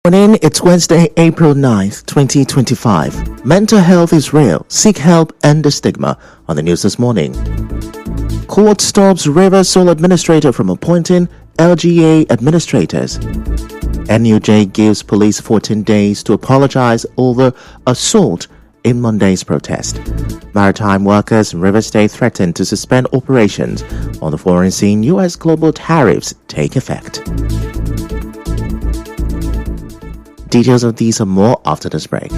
Morning, it's Wednesday, April 9th, 2025. Mental health is real. Seek help, end the stigma. On the news this morning. Court stops River Sole administrator from appointing LGA administrators. NUJ gives police 14 days to apologize over assault in Monday's protest. Maritime workers in River State threaten to suspend operations on the foreign scene. U.S. global tariffs take effect. Details of these and more after this break.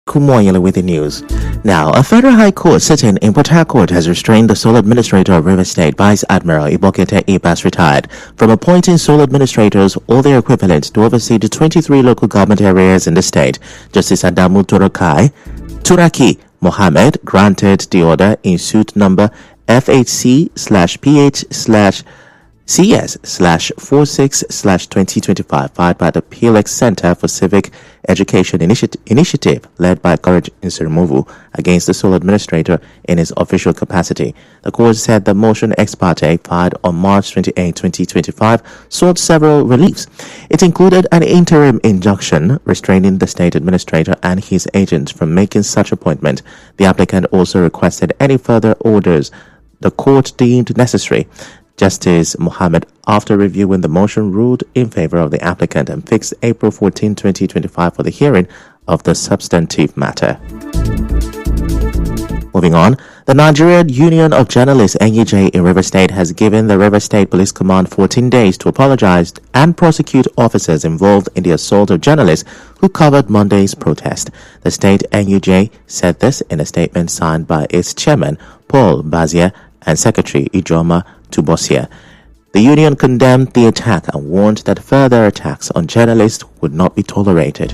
Kumoyele with the news. Now, a federal high court sitting in Port Harcourt has restrained the sole administrator of River State, Vice Admiral Ibokete Ibas retired, from appointing sole administrators or their equivalents to oversee the 23 local government areas in the state. Justice Adamu Turaki Mohammed granted the order in suit number FHC/PH/CS/46/2025 filed by the PLX Center for Civic Education Initiative led by Courage Nsirimovu against the sole administrator in his official capacity. The court said the motion ex parte filed on March 28, 2025 sought several reliefs. It included an interim injunction restraining the state administrator and his agents from making such appointment. The applicant also requested any further orders the court deemed necessary. Justice Mohammed, after reviewing the motion, ruled in favor of the applicant and fixed April 14, 2025 for the hearing of the substantive matter. Moving on, the Nigerian Union of Journalists NUJ in River State has given the River State Police Command 14 days to apologize and prosecute officers involved in the assault of journalists who covered Monday's protest. The state NUJ said this in a statement signed by its chairman, Paul Bazia, and Secretary Ijoma Tubosia. The union condemned the attack and warned that further attacks on journalists would not be tolerated.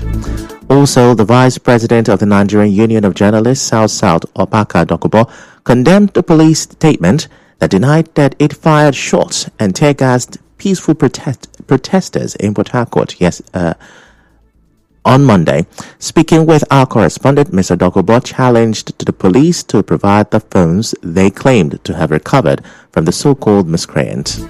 Also, the Vice President of the Nigerian Union of Journalists, South Opaka Dokubo, condemned the police statement that denied that it fired shots and tear-gassed peaceful protesters in Port Harcourt on Monday. Speaking with our correspondent, Mr. Dokubo challenged the police to provide the phones they claimed to have recovered from the so-called miscreants.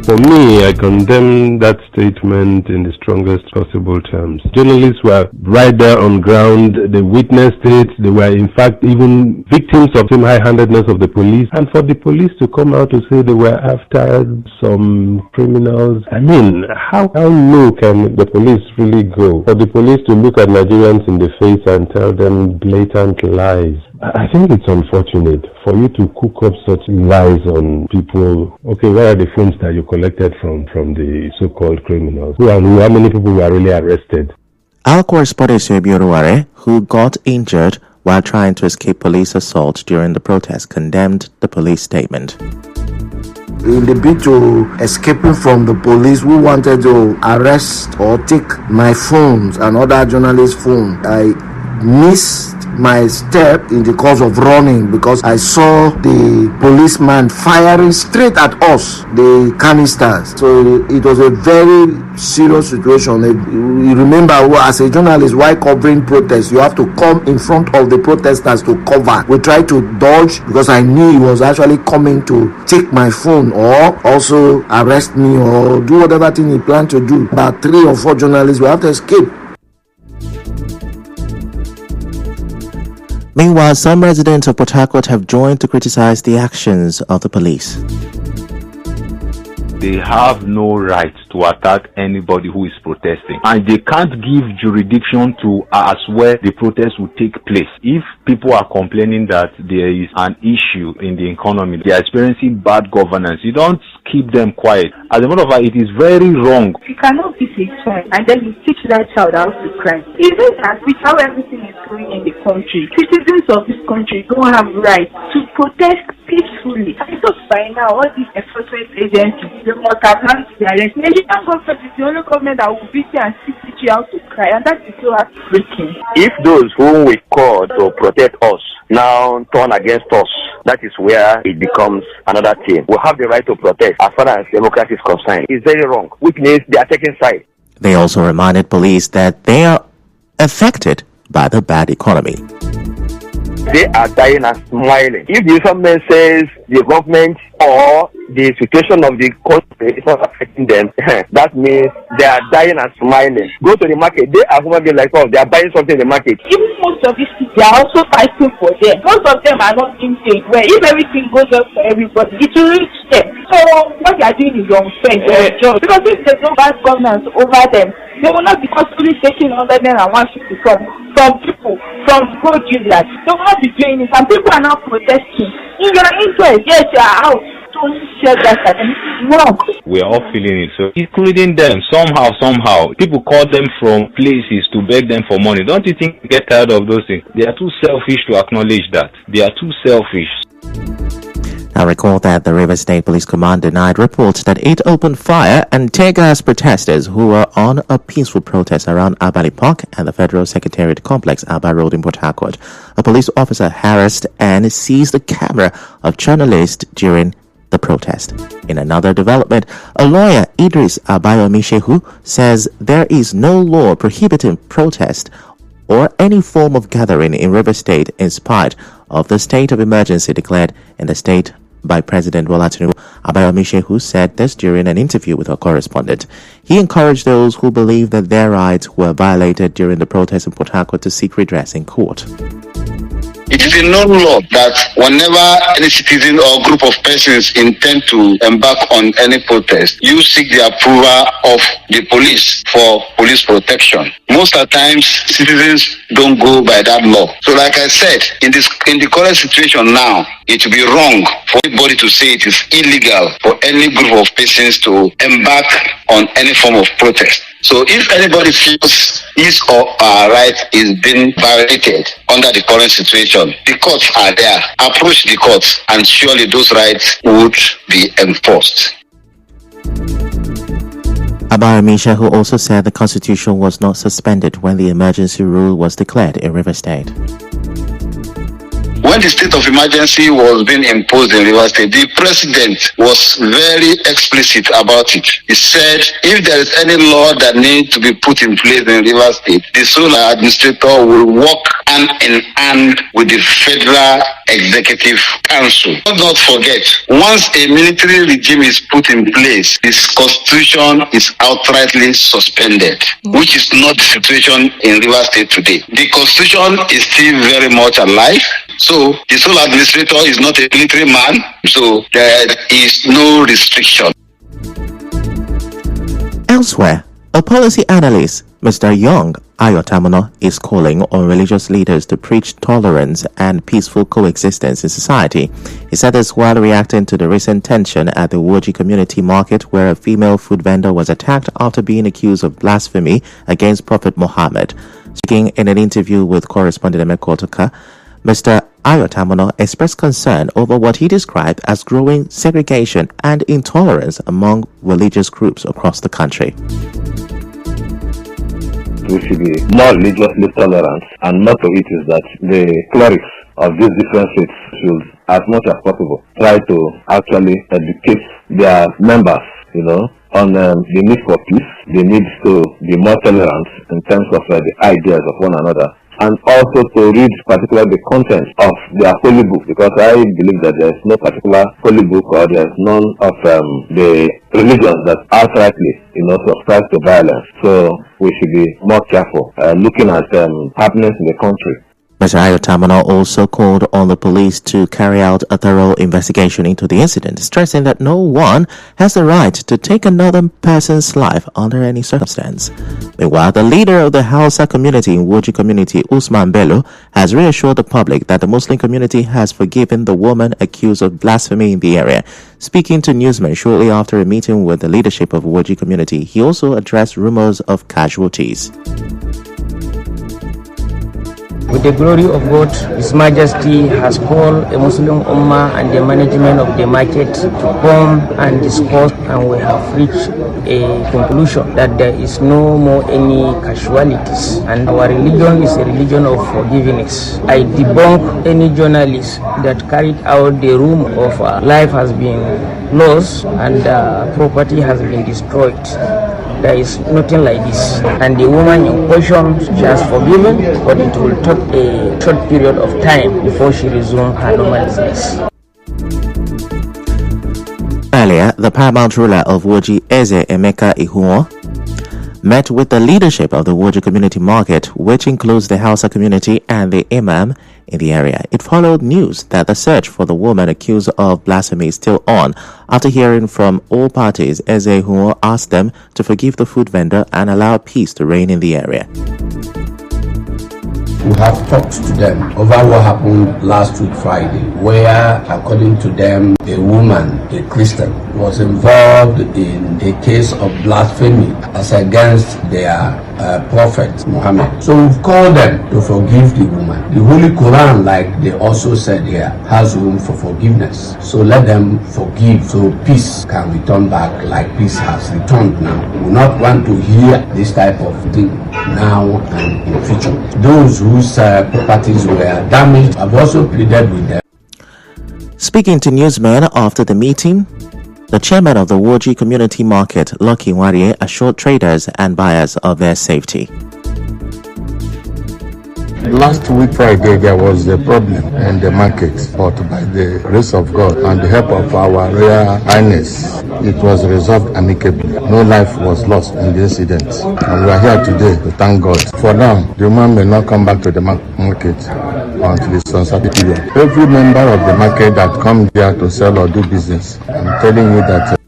For me, I condemn that statement in the strongest possible terms. Journalists were right there on ground, they witnessed it, they were in fact even victims of some high-handedness of the police. And for the police to come out to say they were after some criminals, I mean, how low can the police really go? For the police to look at Nigerians in the face and tell them blatant lies. I think it's unfortunate for you to cook up such lies on people. Okay, where are the phones that you collected from the so-called criminals? How many people were really arrested? Our correspondent Suebi Oruware, who got injured while trying to escape police assault during the protest, condemned the police statement. In the bid to escaping from the police who wanted to arrest or take my phones and other journalists' phones, I missed my step in the course of running because I saw the policeman firing straight at us, the canisters. So it was a very serious situation. You remember, as a journalist, while covering protests, you have to come in front of the protesters to cover. We tried to dodge because I knew he was actually coming to take my phone or also arrest me or do whatever thing he planned to do. About 3 or 4 journalists will have to escape. Meanwhile, some residents of Port Harcourt have joined to criticize the actions of the police. They have no right to attack anybody who is protesting, and they can't give jurisdiction to as where the protest will take place. If people are complaining that there is an issue in the economy, they are experiencing bad governance, you don't keep them quiet. As a matter of fact, it is very wrong. You cannot be a child and then you teach that child how to cry. Even as with how everything is going in the country, citizens of this country don't have right to protest peacefully. I thought by now all these enforcement agencies, they must have learned to arrest. Nigerian government is the only government that will beat you and teach you how to cry, and that is so heartbreaking. If those whom we call to protect us now turn against us, that is where it becomes another thing. We have the right to protest as far as democracy is concerned. It's very wrong, which means they are taking sides. They also reminded police that they are affected by the bad economy. They are dying and smiling. If the government says the government or the situation of the country is not affecting them, that means they are dying and smiling. Go to the market, they are human beings like us, they are buying something in the market. Even most of these people, they are also fighting for them. Most of them are not being paid. Well, if everything goes up for everybody, it will reach them. So what they are doing is unfair, because if there's no bad governance over them, they will not be constantly taking 100 and 150 from people, from road users. They will not be doing it, and people are now protesting. In your interest, yes, you are out. Don't share that, and it's wrong. We are all feeling it, so including them somehow. People call them from places to beg them for money. Don't you think they get tired of those things? They are too selfish to acknowledge that. They are too selfish. Now recall that the Rivers State Police Command denied reports that it opened fire and tear gas protesters who were on a peaceful protest around Albany Park and the Federal Secretariat Complex, Alba Road in Port Harcourt. A police officer harassed and seized the camera of journalists during the protest. In another development, a lawyer, Idris Abayomi-Shehu, says there is no law prohibiting protest or any form of gathering in Rivers State in spite of the state of emergency declared in the state by President Bola Tinubu. Abayomi-Shehu said this during an interview with our correspondent. He encouraged those who believe that their rights were violated during the protest in Port Harcourt to seek redress in court. It is a known law that whenever any citizen or group of persons intend to embark on any protest, you seek the approval of the police for police protection. Most of the times, citizens don't go by that law. So like I said, in the current situation now, it will be wrong for anybody to say it is illegal for any group of persons to embark on any form of protest. So if anybody feels his or her right is being violated under the current situation, the courts are there. Approach the courts and surely those rights would be enforced. Abayomi-Shehu also said the constitution was not suspended when the emergency rule was declared in Rivers State. When the state of emergency was being imposed in Rivers State, the president was very explicit about it. He said, if there is any law that needs to be put in place in Rivers State, the sole administrator will work hand in hand with the Federal Executive Council. Do not forget, once a military regime is put in place, its constitution is outrightly suspended, which is not the situation in Rivers State today. The constitution is still very much alive. So the sole administrator is not a military man, so there is no restriction. Elsewhere, a policy analyst, Mr. Young Ayotamono, is calling on religious leaders to preach tolerance and peaceful coexistence in society. He said this while reacting to the recent tension at the Woji Community Market, where a female food vendor was attacked after being accused of blasphemy against Prophet Muhammad. Speaking in an interview with correspondent Emekotoka, Mr. Ayotamono expressed concern over what he described as growing segregation and intolerance among religious groups across the country. We should be more religiously tolerant, and not to it is that the clerics of these different faiths should, as much as possible, try to actually educate their members, on the need for peace, the need to be more tolerant in terms of the ideas of one another, and also to read particularly the content of their holy book, because I believe that there is no particular holy book or there is none of the religions that outrightly, subscribe to violence. So we should be more careful looking at happenings in the country. Mr. Ayo Tamano also called on the police to carry out a thorough investigation into the incident, stressing that no one has the right to take another person's life under any circumstance. Meanwhile, the leader of the Hausa community in Woji community, Usman Bello, has reassured the public that the Muslim community has forgiven the woman accused of blasphemy in the area. Speaking to newsmen shortly after a meeting with the leadership of Woji community, he also addressed rumors of casualties. With the glory of God, His Majesty has called a Muslim Ummah and the management of the market to come and discuss, and we have reached a conclusion that there is no more any casualties, and our religion is a religion of forgiveness. I debunk any journalist that carried out the rumor of life has been lost and property has been destroyed. There is nothing like this, and the woman in question, she has forgiven, but it will take a short period of time before she resumes her normal business. Earlier, the paramount ruler of Woji, Eze Emeka Ihuo, met with the leadership of the Woji community market, which includes the Hausa community and the imam in the area. It followed news that the search for the woman accused of blasphemy is still on. After hearing from all parties, Eze Ihuo asked them to forgive the food vendor and allow peace to reign in the area. We have talked to them over what happened last week Friday, where, according to them, a woman, a Christian, was involved in a case of blasphemy as against their prophet Muhammad. So we've called them to forgive the woman. The Holy Quran, like they also said here, has room for forgiveness. So let them forgive so peace can return back like peace has returned now. We do not want to hear this type of thing now and in future. Those whose properties were damaged have also pleaded with them. Speaking to newsmen after the meeting, the chairman of the Woji Community Market, Lucky Warie, assured traders and buyers of their safety. Last week Friday there was a problem in the market, but by the grace of God and the help of our Royal Highness, it was resolved amicably. No life was lost in the incident, and we are here today to thank God. For now, the woman may not come back to the market until it's uncertain period. Every member of the market that comes here to sell or do business, I'm telling you that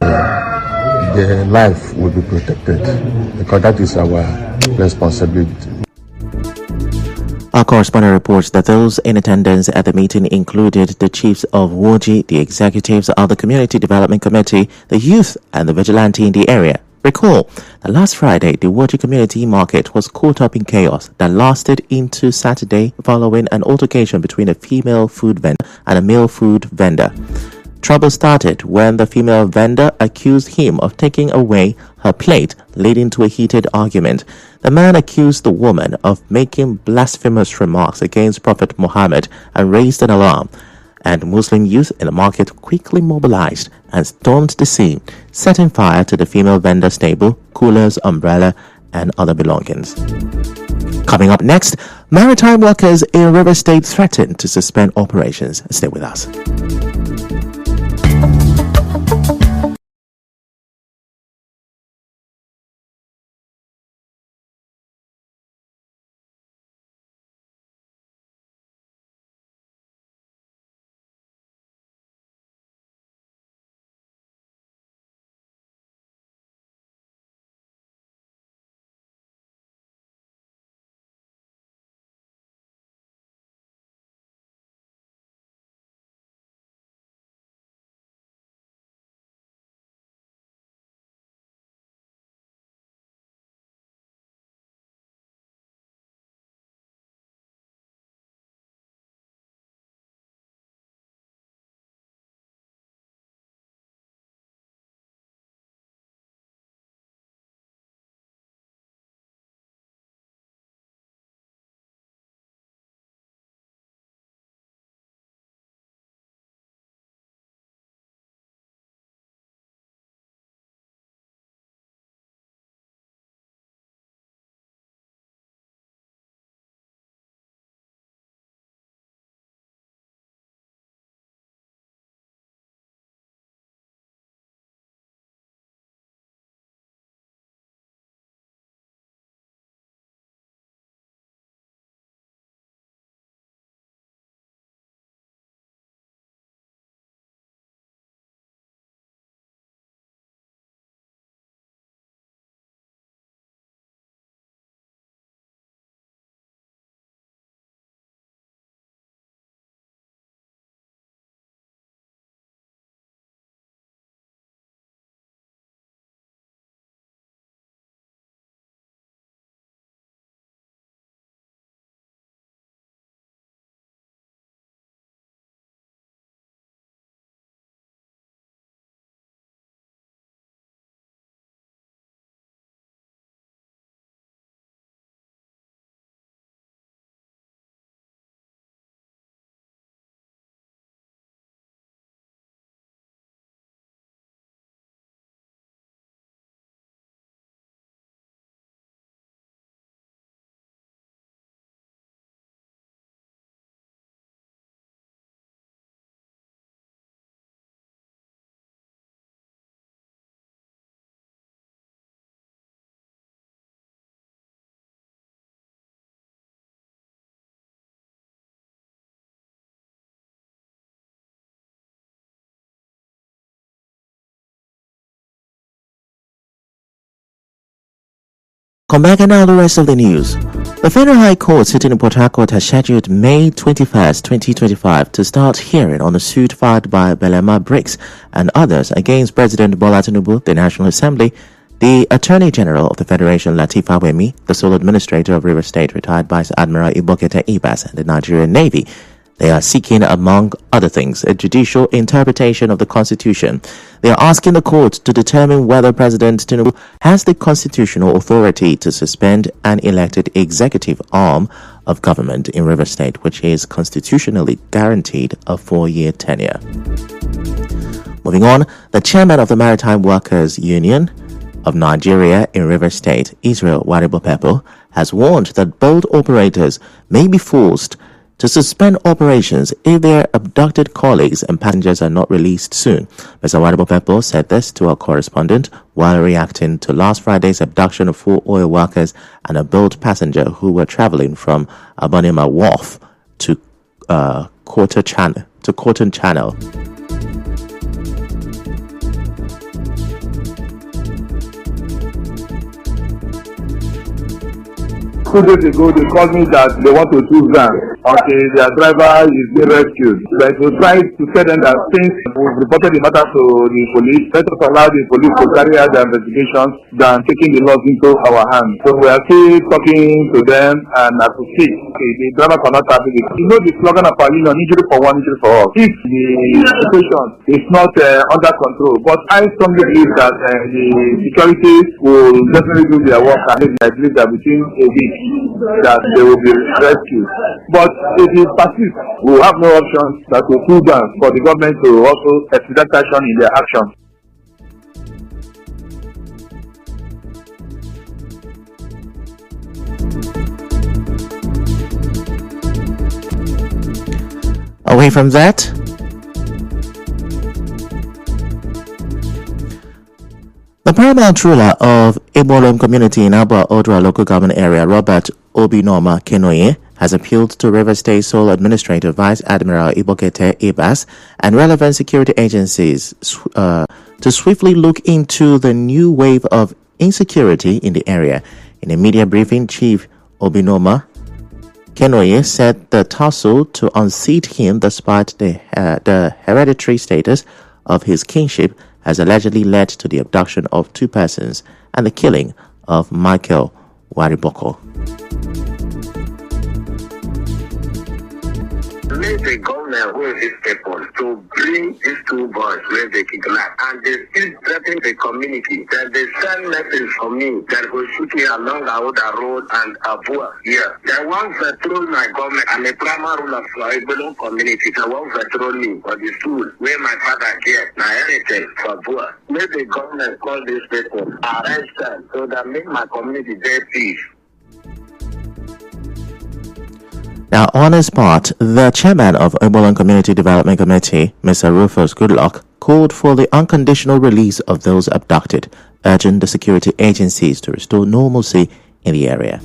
their life will be protected, because that is our responsibility. Our correspondent reports that those in attendance at the meeting included the chiefs of Woji, the executives of the Community Development Committee, the youth, and the vigilante in the area. Recall that last Friday, the Woji Community Market was caught up in chaos that lasted into Saturday following an altercation between a female food vendor and a male food vendor. Trouble started when the female vendor accused him of taking away her plate, leading to a heated argument. The man accused the woman of making blasphemous remarks against Prophet Muhammad and raised an alarm. And Muslim youth in the market quickly mobilized and stormed the scene, setting fire to the female vendor's table, coolers, umbrella, and other belongings. Coming up next, maritime workers in River State threatened to suspend operations. Stay with us. Come back and now the rest of the news. The Federal High Court sitting in Port Harcourt has scheduled May 21st, 2025 to start hearing on a suit filed by Belema Briggs and others against President Bola Tinubu, the National Assembly, the Attorney General of the Federation Lateef Fagbemi, the sole administrator of Rivers State retired Vice Admiral Ibokete Ibas, and the Nigerian Navy. They are seeking, among other things, a judicial interpretation of the Constitution. They are asking the court to determine whether President Tinubu has the constitutional authority to suspend an elected executive arm of government in Rivers State, which is constitutionally guaranteed a 4-year tenure. Moving on, the chairman of the Maritime Workers Union of Nigeria in Rivers State, Israel Waribo-Pepo, has warned that boat operators may be forced to suspend operations if their abducted colleagues and passengers are not released soon. Mr. Waribo-Pepo said this to our correspondent while reacting to last Friday's abduction of 4 oil workers and a boat passenger who were traveling from Abonima Wharf to Cotton Channel. 2 days ago, they called me that they want to choose them. Okay, their driver is being rescued. But we tried to tell them that since we've reported the matter to the police, let us allow the police to carry out their investigations than taking the laws into our hands. So we are still talking to them, and as we speak, the driver cannot have it. You know the slogan of our union, injury for one, injury for all. If the situation is not under control, but I strongly believe that the security will definitely do their work, and I believe that within a week that they will be rescued. But if it persists, we will have no option that will pull down for the government to also expedite action in their action. Away from that, the paramount ruler of Ibolom community in Abua Odra local government area, Robert Obinoma Kenoye, has appealed to Rivers State Sole Administrator Vice Admiral Ibokete Ibas and relevant security agencies to swiftly look into the new wave of insecurity in the area. In a media briefing, Chief Obinoma Kenoye said the tussle to unseat him despite the hereditary status of his kingship has allegedly led to the abduction of 2 persons and the killing of Michael Wariboko. Let the government hold these people to bring these 2 boys where they kidnap, and they still threaten the community that they send message for me that will shoot me along Aoda Road and Abua here. They want to throw my government and the primary ruler for Ibolom community. They want to throw me for the school where my father get my heritage for Abua. Let the government call these people, arrest them so that make my community their peace. Now, on his part, the chairman of Ibolom Community Development Committee, Mr. Rufus Goodluck, called for the unconditional release of those abducted, urging the security agencies to restore normalcy in the area.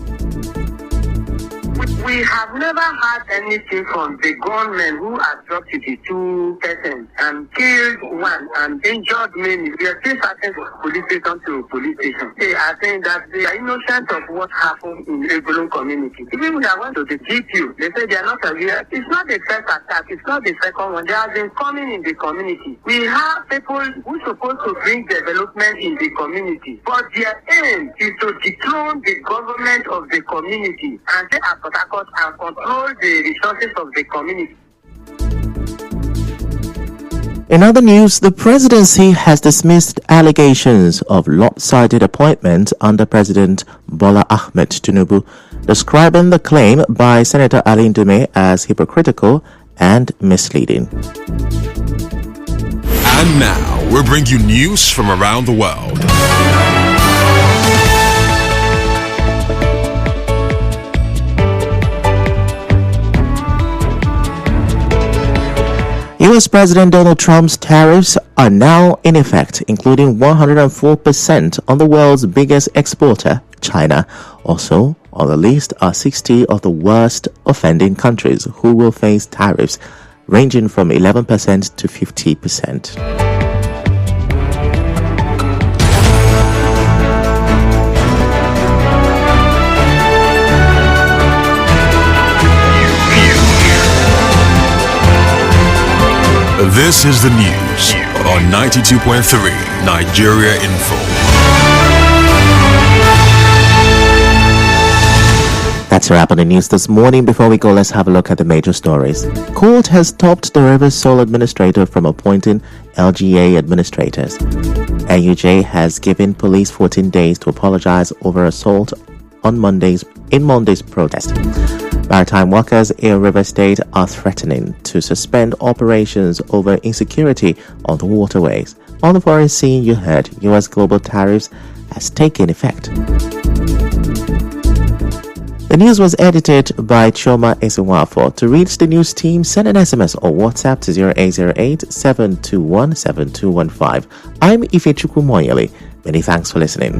We have never had anything from the gunmen who abducted the 2 persons and killed 1 and injured many. We are still starting from police station to police station. They are saying that they are innocent of what happened in the Ibolom community. Even when they went to the GQ, they say they are not aware. It's not the first attack, it's not the second one. They have been coming in the community. We have people who are supposed to bring development in the community, but their aim is to dethrone the government of the community and they are and control the resources of the community. In other news, the presidency has dismissed allegations of lopsided appointments under President Bola Ahmed Tinubu, describing the claim by Senator Ali Ndume as hypocritical and misleading. And now, we'll bring you news from around the world. U.S. President Donald Trump's tariffs are now in effect, including 104% on the world's biggest exporter, China. Also on the list are 60 of the worst offending countries who will face tariffs ranging from 11% to 50%. This is the news on 92.3 Nigeria Info. That's a wrap on the news this morning. Before we go, let's have a look at the major stories. Court has stopped the Rivers Sole administrator from appointing LGA administrators. NUJ has given police 14 days to apologize over assault on Monday's protest. Maritime workers in River State are threatening to suspend operations over insecurity on the waterways. On the foreign scene, you heard U.S. global tariffs has taken effect. The news was edited by Choma Esenwafo. To reach the news team, send an SMS or WhatsApp to 0808-721-7215. I'm Ifechukwu Moyele. Many thanks for listening.